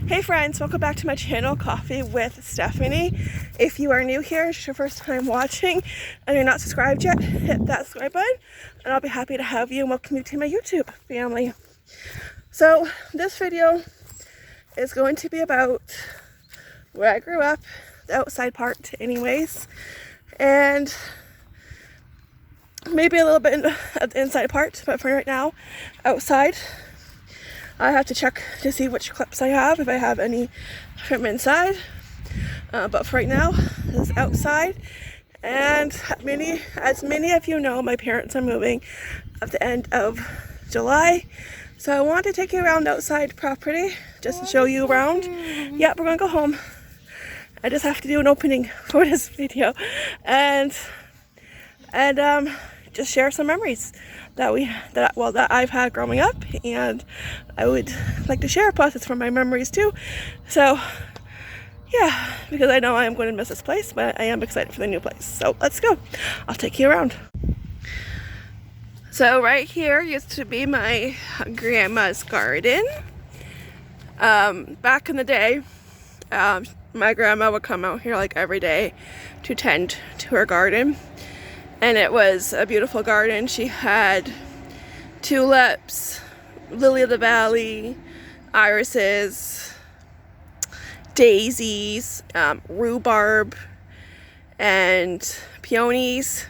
Hey friends, welcome back to my channel, Coffee with Stephanie. If you are new here, it's your first time watching, and you're not subscribed yet, hit that subscribe button, and I'll be happy to have you and welcome you to my YouTube family. So this video is going to be about where I grew up, the outside part anyways, and maybe a little bit of the inside part, but for right now, outside. I have to check to see which clips I have, if I have any from inside. But for right now, this is outside. And as many of you know, my parents are moving at the end of July. So I want to take you around outside property, just to show you around. Yep, we're going to go home. I just have to do an opening for this video. And just share some memories that I've had growing up, and I would like to share. Plus it's from my memories too, so yeah, because I know I am going to miss this place, but I am excited for the new place. So let's go, I'll take you around. So right here used to be my grandma's garden. Back in the day, my grandma would come out here like every day to tend to her garden. And it was a beautiful garden. She had tulips, lily of the valley, irises, daisies, rhubarb, and peonies.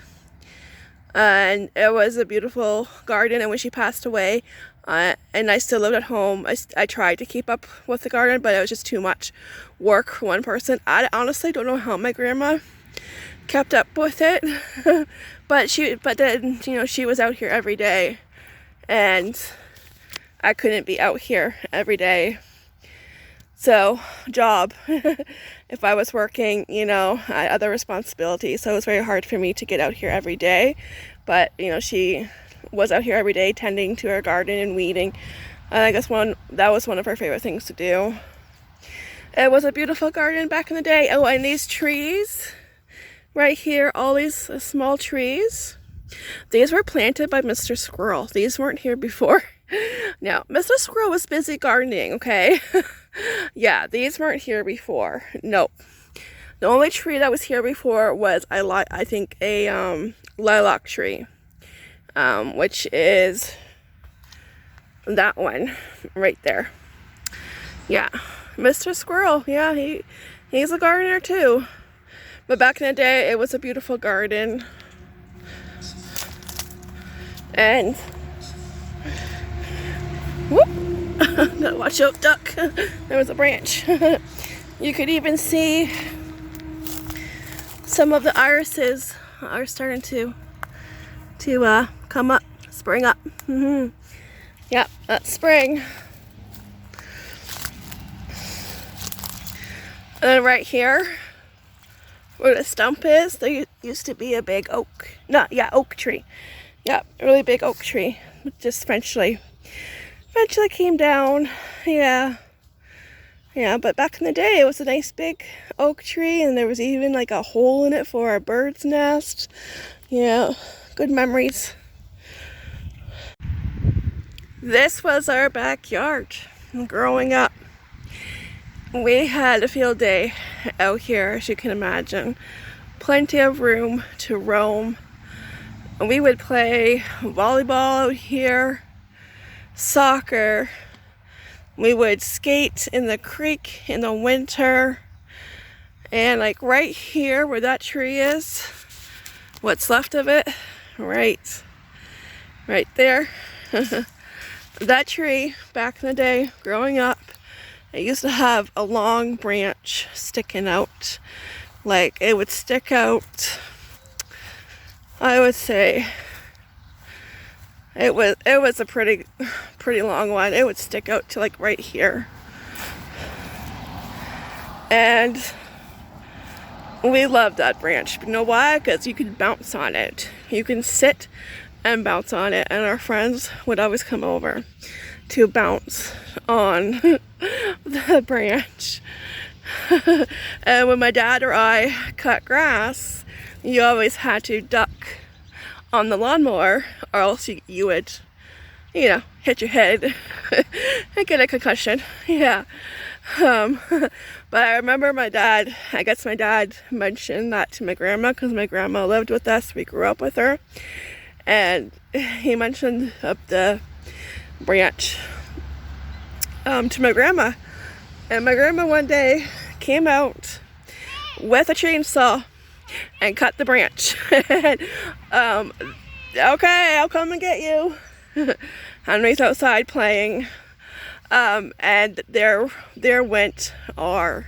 And it was a beautiful garden. And when she passed away, and I still lived at home, I tried to keep up with the garden, but it was just too much work for one person. I honestly don't know how my grandma kept up with it. but then, you know, she was out here every day, and I couldn't be out here every day. So job if I was working, you know, I had other responsibilities, so it was very hard for me to get out here every day. But you know, she was out here every day tending to her garden and weeding. I guess that was one of her favorite things to do. It was a beautiful garden back in the day. Oh, and these trees right here, all these small trees, these were planted by Mr. Squirrel. These weren't here before. Now, Mr. Squirrel was busy gardening, okay? Yeah, these weren't here before. Nope. The only tree that was here before was, I think, a lilac tree, which is that one right there. Yeah, Mr. Squirrel, yeah, he's a gardener too. But back in the day, it was a beautiful garden. And whoop! Gotta watch out, duck. There was a branch. You could even see some of the irises are starting to come up, spring up. Yep, that's spring. And then right here, where the stump is, there used to be a big oak tree. Yeah, a really big oak tree. Just eventually came down. Yeah, but back in the day, it was a nice big oak tree, and there was even like a hole in it for a bird's nest. Yeah, good memories. This was our backyard growing up. We had a field day out here, as you can imagine. Plenty of room to roam. We would play volleyball out here, soccer. We would skate in the creek in the winter. And like right here where that tree is, what's left of it, right there. That tree, back in the day, growing up, it used to have a long branch sticking out. Like, it would stick out, I would say, it was a pretty long one. It would stick out to like right here. And we loved that branch. You know why? Because you could bounce on it. You can sit and bounce on it. And our friends would always come over to bounce on the branch. And when my dad or I cut grass, you always had to duck on the lawnmower, or else you would, you know, hit your head I get a concussion. Yeah. But I remember I guess my dad mentioned that to my grandma because my grandma lived with us. We grew up with her. And he mentioned up the branch to my grandma. And my grandma one day came out with a chainsaw and cut the branch. And, okay, I'll come and get you. Henry's outside playing. And there went our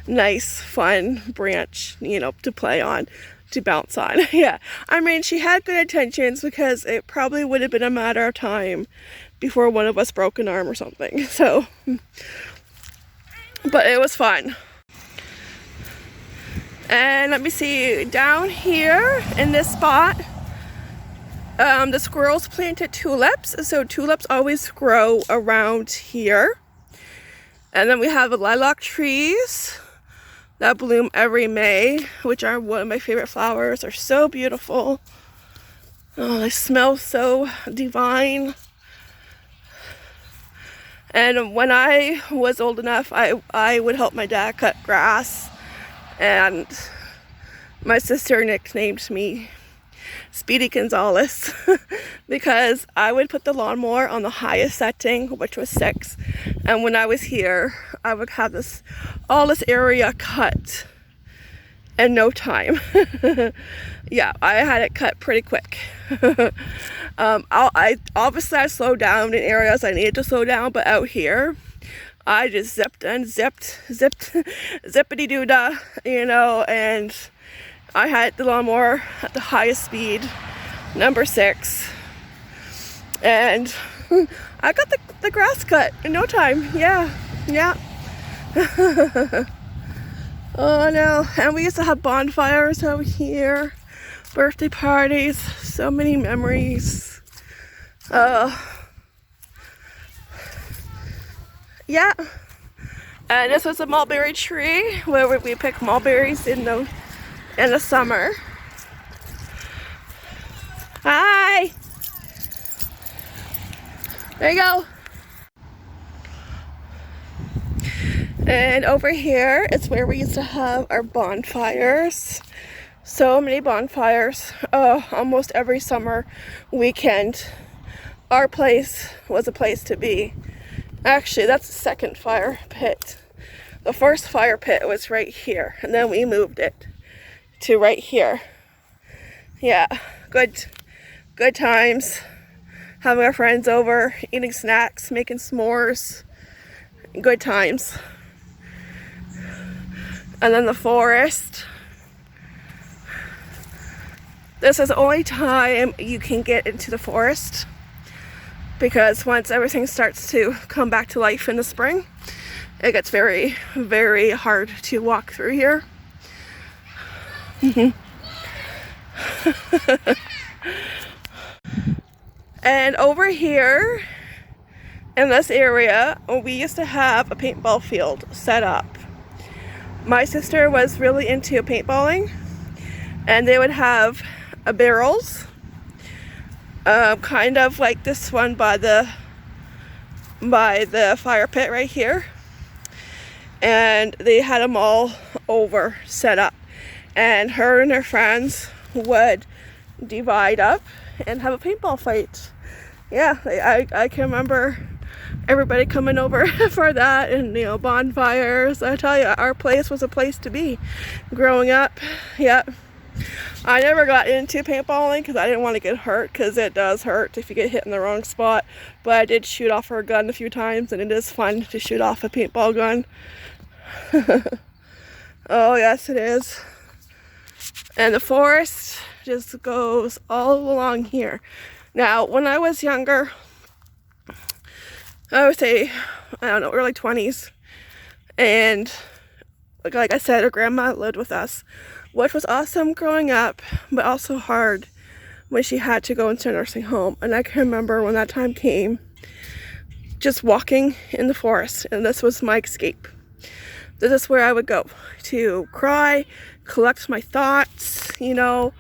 nice, fun branch, you know, to play on, to bounce on. Yeah, I mean, she had good intentions because it probably would have been a matter of time before one of us broke an arm or something. So, but it was fun. And let me see, down here in this spot, the squirrels planted tulips. So tulips always grow around here. And then we have lilac trees that bloom every May, which are one of my favorite flowers. They're so beautiful. Oh, they smell so divine. And when I was old enough, I would help my dad cut grass. And my sister nicknamed me Speedy Gonzalez because I would put the lawnmower on the highest setting, which was 6. And when I was here, I would have all this area cut in no time. Yeah, I had it cut pretty quick. Obviously I slowed down in areas I needed to slow down, but out here, I just zipped, zippity-doo-dah, you know, and I had the lawnmower at the highest speed, number 6, and I got the grass cut in no time. Yeah. Oh no, and we used to have bonfires out here, birthday parties, so many memories. Yeah, and this was a mulberry tree where we pick mulberries in the summer. Hi! There you go. And over here is where we used to have our bonfires. So many bonfires. Almost every summer weekend. Our place was a place to be. Actually, that's the second fire pit. The first fire pit was right here, and then we moved it to right here. Yeah, good times. Having our friends over, eating snacks, making s'mores. Good times. And then the forest. This is the only time you can get into the forest, because once everything starts to come back to life in the spring, it gets very, very hard to walk through here. And over here in this area, we used to have a paintball field set up. My sister was really into paintballing, and they would have barrels, kind of like this one by the fire pit right here, and they had them all over set up, and her and her friends would divide up and have a paintball fight. Yeah, I can remember everybody coming over for that, and you know, bonfires. I tell you, our place was a place to be growing up. Yeah, I never got into paintballing because I didn't want to get hurt, because it does hurt if you get hit in the wrong spot. But I did shoot off her gun a few times, and it is fun to shoot off a paintball gun. Oh yes, it is. And the forest just goes all along here. Now, when I was younger, I would say, I don't know, early 20s, and like I said, her grandma lived with us, which was awesome growing up, but also hard when she had to go into a nursing home. And I can remember when that time came, just walking in the forest, and this was my escape. This is where I would go to cry, collect my thoughts, you know,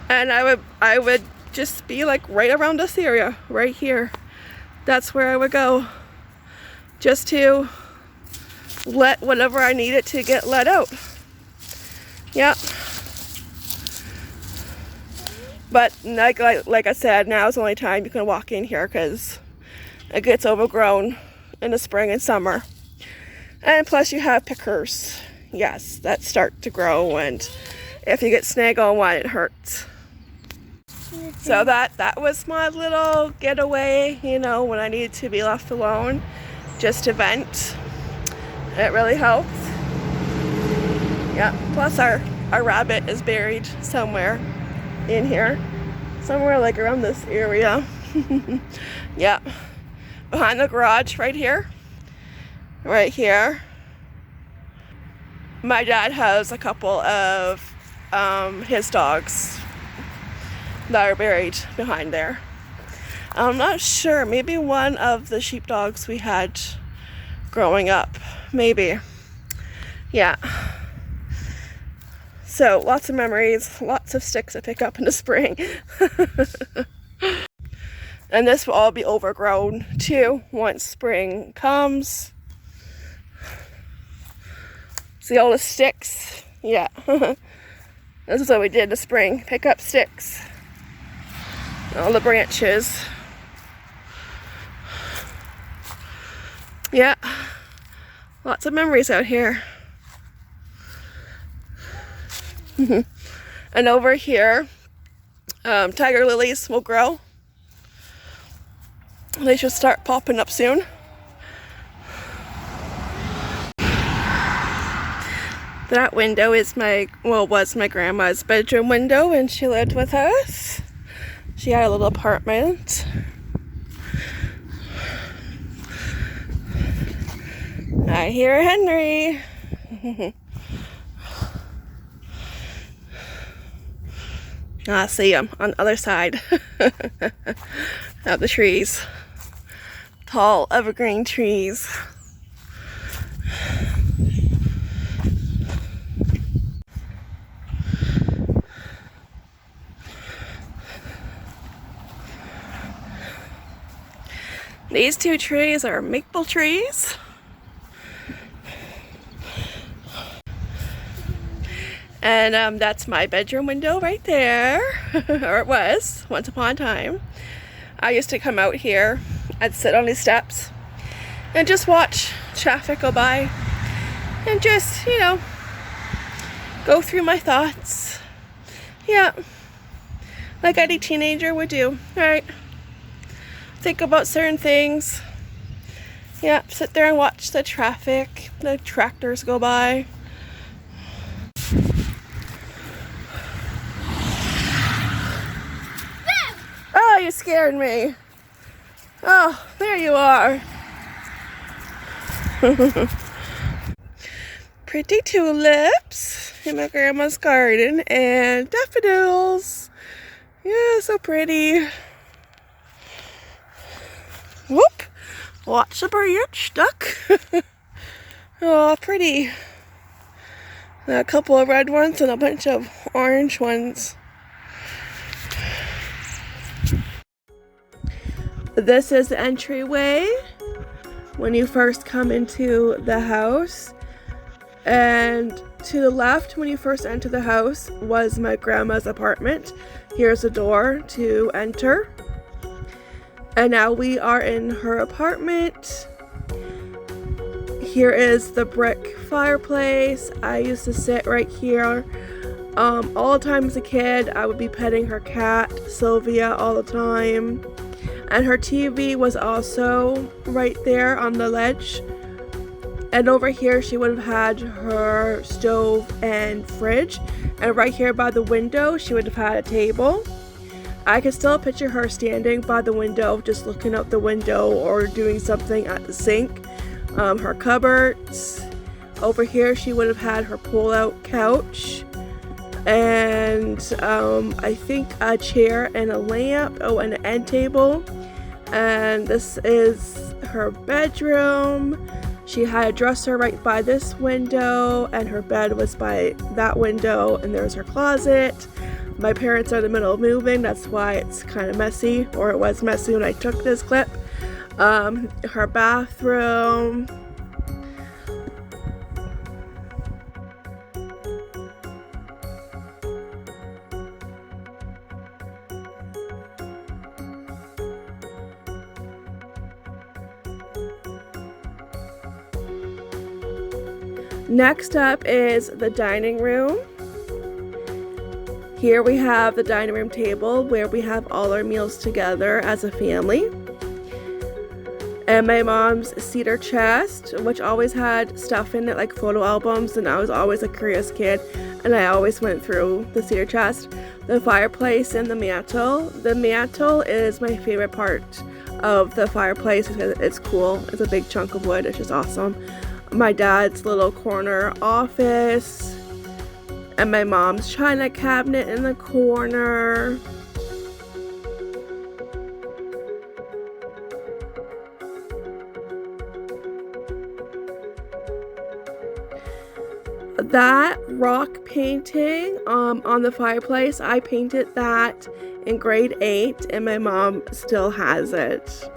and I would just be like right around this area, right here. That's where I would go. just to let whatever I needed to get let out. Yep. But like I said, now is the only time you can walk in here because it gets overgrown in the spring and summer. And plus you have pickers, yes, that start to grow, and if you get snag on one, it hurts. So that was my little getaway, you know, when I needed to be left alone, just to vent. It really helped. Yeah, plus our rabbit is buried somewhere in here. Somewhere like around this area. Yeah. Behind the garage right here. Right here. My dad has a couple of his dogs that are buried behind there. I'm not sure. Maybe one of the sheepdogs we had growing up. Maybe. Yeah. So lots of memories, lots of sticks to pick up in the spring. And this will all be overgrown too once spring comes. See all the sticks? Yeah. This is what we did in the spring. Pick up sticks. All the branches. Yeah. Lots of memories out here. And over here, tiger lilies will grow. They should start popping up soon. That window is was my grandma's bedroom window when she lived with us. She had a little apartment. I hear Henry. I see him on the other side of the trees. Tall evergreen trees. These two trees are maple trees. And that's my bedroom window right there, or it was, once upon a time. I used to come out here, I'd sit on these steps and just watch traffic go by and just, you know, go through my thoughts. Yeah, like any teenager would do, right? Think about certain things. Yeah, sit there and watch the traffic, the tractors go by. Oh, you scared me. Oh, there you are. Pretty tulips in my grandma's garden and daffodils. Yeah, so pretty. Whoop. Watch the branch, duck. Oh, pretty. A couple of red ones and a bunch of orange ones. This is the entryway when you first come into the house, and to the left when you first enter the house was my grandma's apartment. Here's the door to enter, and now we are in her apartment. Here is the brick fireplace. I used to sit right here all the time as a kid. I would be petting her cat Sylvia all the time. And her TV was also right there on the ledge. And over here she would have had her stove and fridge. And right here by the window she would have had a table. I can still picture her standing by the window, just looking out the window or doing something at the sink. Her cupboards. Over here she would have had her pull-out couch. And I think a chair and a lamp. Oh, and an end table. And this is her bedroom. She had a dresser right by this window, and her bed was by that window, and there's her closet. My parents are in the middle of moving, that's why it's kind of messy, or it was messy when I took this clip. Her bathroom. Next up is the dining room. Here we have the dining room table where we have all our meals together as a family. And my mom's cedar chest, which always had stuff in it like photo albums, and I was always a curious kid and I always went through the cedar chest. The fireplace and the mantle. The mantle is my favorite part of the fireplace because it's cool. It's a big chunk of wood. It's just awesome. My dad's little corner office, and my mom's china cabinet in the corner. That rock painting on the fireplace, I painted that in grade 8 and my mom still has it.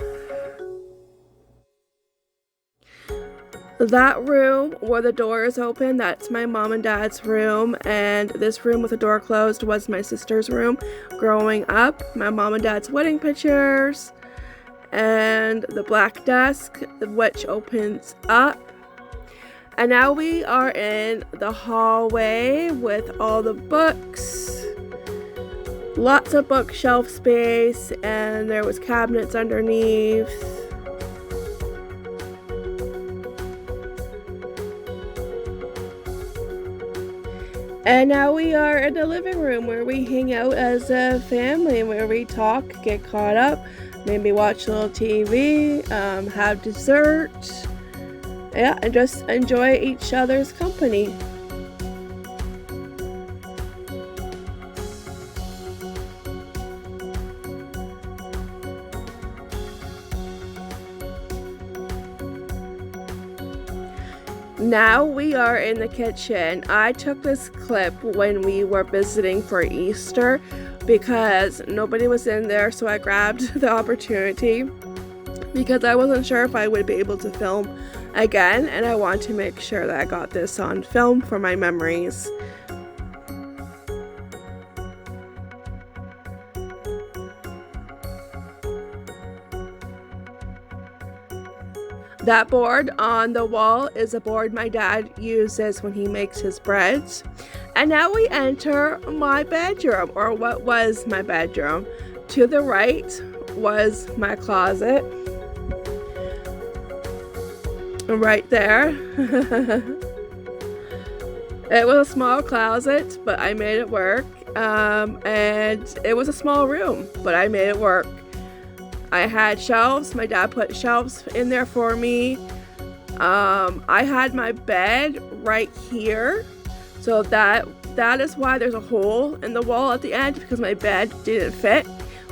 That room where the door is open, that's my mom and dad's room, and this room with the door closed was my sister's room growing up. My mom and dad's wedding pictures, and the black desk which opens up. And now we are in the hallway with all the books. Lots of bookshelf space, and there was cabinets underneath. And now we are in the living room where we hang out as a family, where we talk, get caught up, maybe watch a little TV, have dessert, yeah, and just enjoy each other's company. Now we are in the kitchen. I took this clip when we were visiting for Easter because nobody was in there, so I grabbed the opportunity because I wasn't sure if I would be able to film again, and I want to make sure that I got this on film for my memories. That board on the wall is a board my dad uses when he makes his breads. And now we enter my bedroom, or what was my bedroom. To the right was my closet. Right there. It was a small closet, but I made it work. And it was a small room, but I made it work. I had shelves. My dad put shelves in there for me. I had my bed right here. So that is why there's a hole in the wall at the end, because my bed didn't fit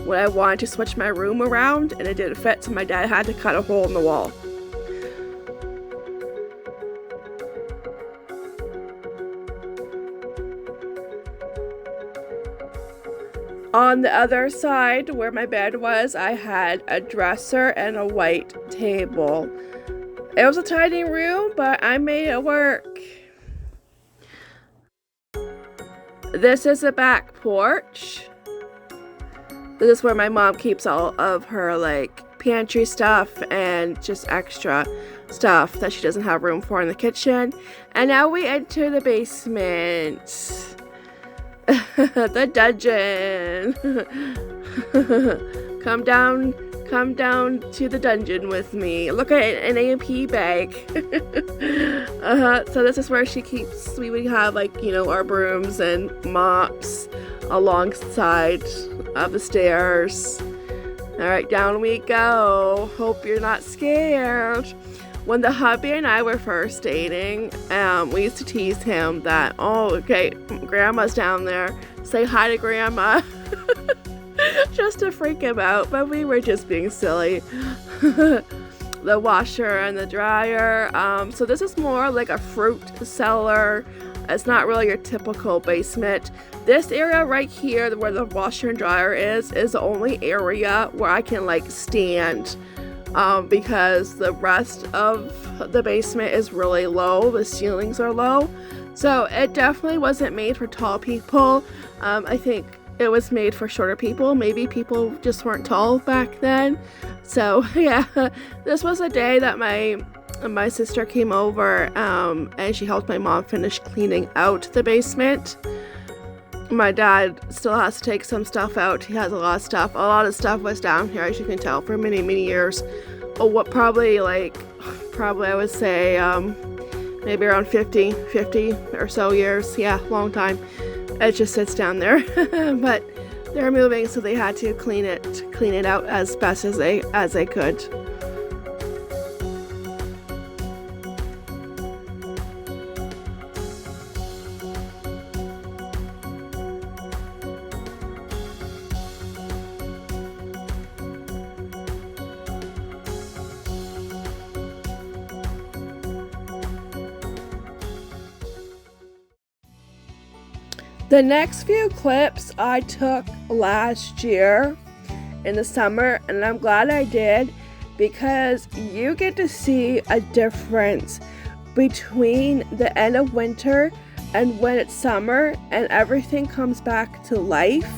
when I wanted to switch my room around, and it didn't fit, so my dad had to cut a hole in the wall. On the other side where my bed was, I had a dresser and a white table. It was a tiny room, but I made it work. This is the back porch. This is where my mom keeps all of her like pantry stuff and just extra stuff that she doesn't have room for in the kitchen. And now we enter the basement. The dungeon. Come down to the dungeon with me. Look at an A&P bag. So this is where we would have like, you know, our brooms and mops alongside of the stairs. All right, down we go. Hope you're not scared. When the hubby and I were first dating, we used to tease him that, oh, okay, grandma's down there. Say hi to grandma. Just to freak him out, but we were just being silly. The washer and the dryer. So this is more like a fruit cellar. It's not really your typical basement. This area right here where the washer and dryer is the only area where I can like stand because the rest of the basement is really low. The ceilings are low. So it definitely wasn't made for tall people. I think it was made for shorter people. Maybe people just weren't tall back then. So yeah, this was a day that my sister came over and she helped my mom finish cleaning out the basement. My dad still has to take some stuff out. He has a lot of stuff. A lot of stuff was down here, as you can tell, for many, many years. Oh, what probably I would say maybe around 50 or so years. Yeah, long time. It just sits down there. But they're moving, so they had to clean it out as best as they could. The next few clips I took last year in the summer, and I'm glad I did, because you get to see a difference between the end of winter and when it's summer and everything comes back to life,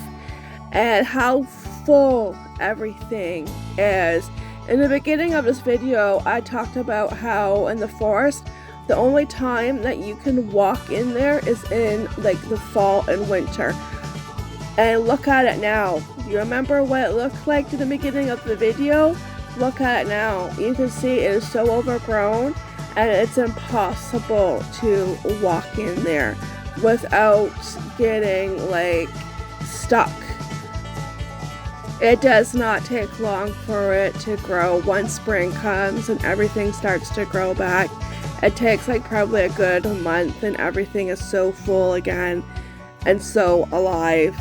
and how full everything is. In the beginning of this video, I talked about how in the forest, the only time that you can walk in there is in like the fall and winter. And look at it now. Do you remember what it looked like in the beginning of the video? Look at it now. You can see it is so overgrown and it's impossible to walk in there without getting like stuck. It does not take long for it to grow. Once spring comes and everything starts to grow back, it takes like probably a good month and everything is so full again and so alive.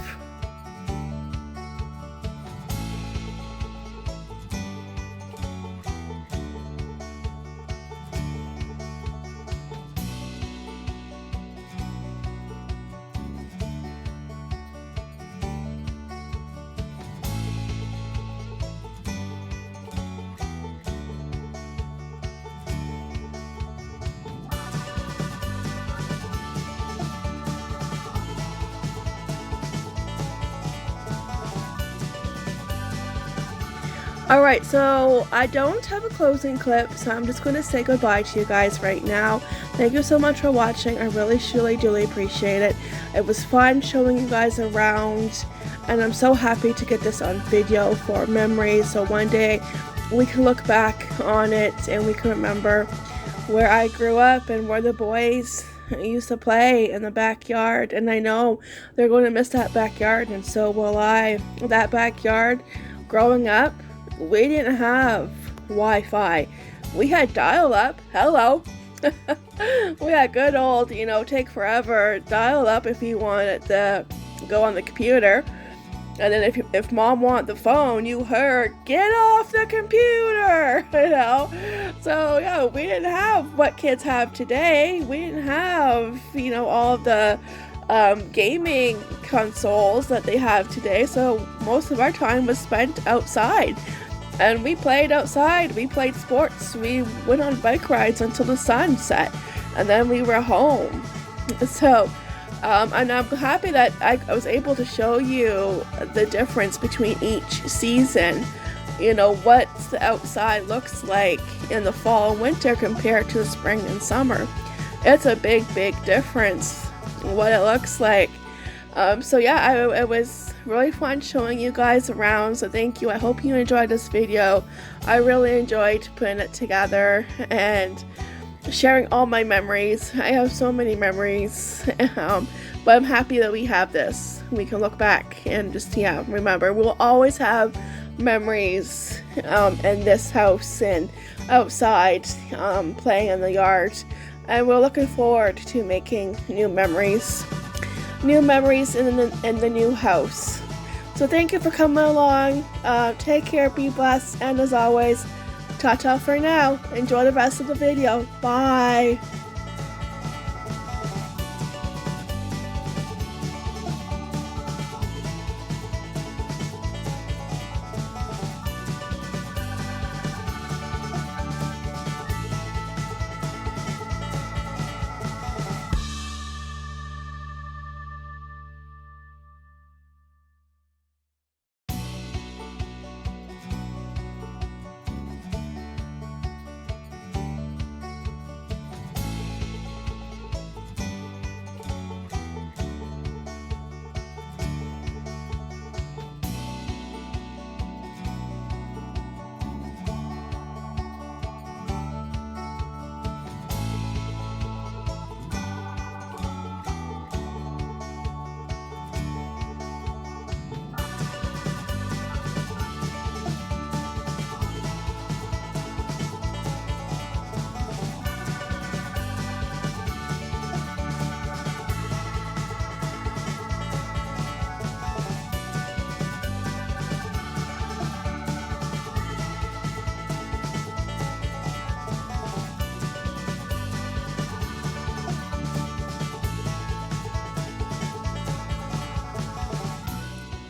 Alright, so I don't have a closing clip, so I'm just going to say goodbye to you guys right now. Thank you so much for watching. I really, truly appreciate it. It was fun showing you guys around, and I'm so happy to get this on video for memories, so one day we can look back on it and we can remember where I grew up and where the boys used to play in the backyard. And I know they're going to miss that backyard, and so will I. That backyard, growing up, we didn't have Wi-Fi. We had dial-up. Hello. We had good old, take forever dial-up if you wanted to go on the computer. And then if mom wanted the phone, you heard, "Get off the computer," So yeah, we didn't have what kids have today. We didn't have, all of the gaming consoles that they have today. So most of our time was spent outside. And we played outside, we played sports, we went on bike rides until the sun set, and then we were home. So, and I'm happy that I was able to show you the difference between each season, what the outside looks like in the fall and winter compared to the spring and summer. It's a big difference what it looks like. So yeah, it was really fun showing you guys around, so thank you. I hope you enjoyed this video. I really enjoyed putting it together and sharing all my memories. I have so many memories, but I'm happy that we have this. We can look back and just, remember. We'll always have memories in this house and outside, playing in the yard, and we're looking forward to making new memories in the new house. So thank you for coming along. Take care, be blessed, and as always, ta-ta for now. Enjoy the rest of the video. Bye.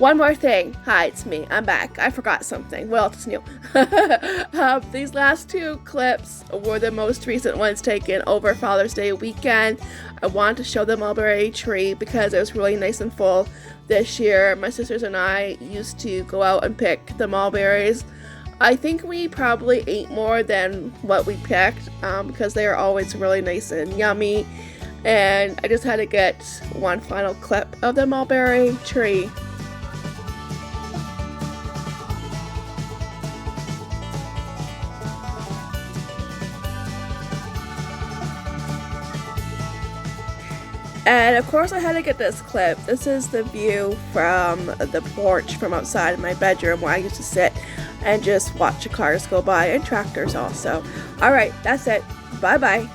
One more thing. Hi, it's me. I'm back. I forgot something. Well, it's new. These last 2 clips were the most recent ones taken over Father's Day weekend. I wanted to show the mulberry tree because it was really nice and full this year. My sisters and I used to go out and pick the mulberries. I think we probably ate more than what we picked because they are always really nice and yummy. And I just had to get one final clip of the mulberry tree. And of course I had to get this clip. This is the view from the porch from outside my bedroom where I used to sit and just watch the cars go by and tractors also. Alright, that's it. Bye bye.